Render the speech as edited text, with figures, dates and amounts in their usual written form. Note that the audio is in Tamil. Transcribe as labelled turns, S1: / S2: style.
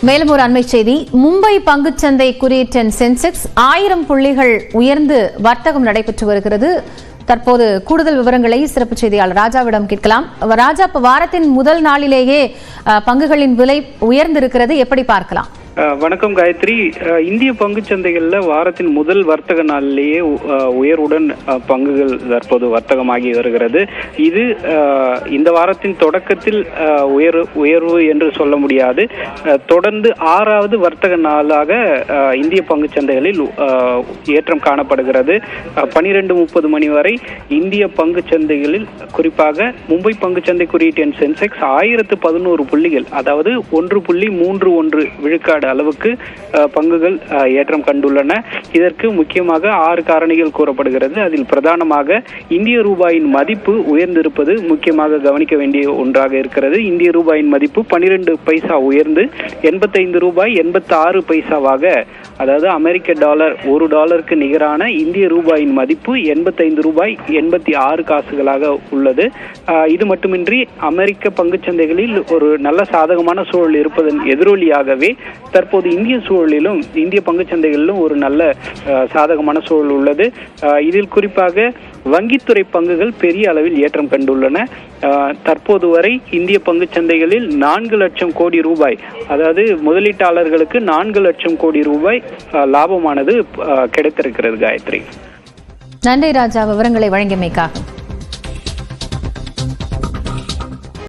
S1: மேலும் ஒரு அண்மை செய்தி, மும்பை பங்குச்சந்தை குறியீட்டின் சென்செக்ஸ் 1000 புள்ளிகள் உயர்ந்து வர்த்தகம் நடைபெற்று வருகிறது. தற்போது கூடுதல் விவரங்களை சிறப்பு செய்தியாளர் ராஜாவிடம் கேட்கலாம். ராஜா, வாரத்தின் முதல் நாளிலேயே பங்குகளின் விலை உயர்ந்திருக்கிறது, எப்படி பார்க்கலாம்?
S2: வணக்கம் காயத்ரி. இந்திய பங்கு சந்தைகள்ல வாரத்தின் முதல் வர்த்தக நாளிலேயே உயர்வுடன் பங்குகள் தற்போது வர்த்தகமாகி வருகிறது. இது இந்த வாரத்தின் தொடக்கத்தில் உயர்வு என்று சொல்ல முடியாது. தொடர்ந்து 6வது வர்த்தக நாளாக இந்திய பங்கு சந்தைகளில் ஏற்றம் காணப்படுகிறது. 12:30 மணி வரை இந்திய பங்கு சந்தைகளில், குறிப்பாக மும்பை பங்கு சந்தை குறியீட்டு சென்செக்ஸ் 1011 புள்ளிகள், அதாவது 1.31 விழுக்காடு அளவுக்கு பங்குகள் ஏற்றம் கண்டுள்ளன. இதற்கு முக்கியமாக 6 காரணிகள் கூறப்படுகிறது. அதில் பிரதானமாக இந்திய ரூபாயின் மதிப்பு உயர்ந்திருப்பது முக்கியமாக கவனிக்க வேண்டிய ஒன்றாக இருக்கிறது. இந்திய ரூபாயின் மதிப்பு 12 பைசா உயர்ந்து 85 ரூபாய் 86 பைசாவாக, அதாவது அமெரிக்க டாலர் $1 நிகரான இந்திய ரூபாயின் மதிப்பு 85 ரூபாய் 86 காசுகளாக உள்ளது. இது மட்டுமின்றி அமெரிக்க பங்குச்சந்தைகளில் ஒரு நல்ல சாதகமான சூழல் இருப்பதன் எதிரொலியாகவே தற்போது இந்திய சூழலிலும், இந்திய பங்குச்சந்தைகளிலும் ஒரு நல்ல சாதகமான சூழல் உள்ளது. இதில் குறிப்பாக வங்கித்துறை பங்குகள் பெரிய அளவில் ஏற்றம் கண்டுள்ளன. தற்போது வரை இந்திய பங்கு சந்தைகளில் 4 லட்சம் கோடி ரூபாய், அதாவது முதலீட்டாளர்களுக்கு 4 லட்சம் கோடி ரூபாய் லாபமானது கிடைத்திருக்கிறது. காயத்ரி,
S1: நன்றி ராஜா, விவரங்களை வழங்கியமைக்காக.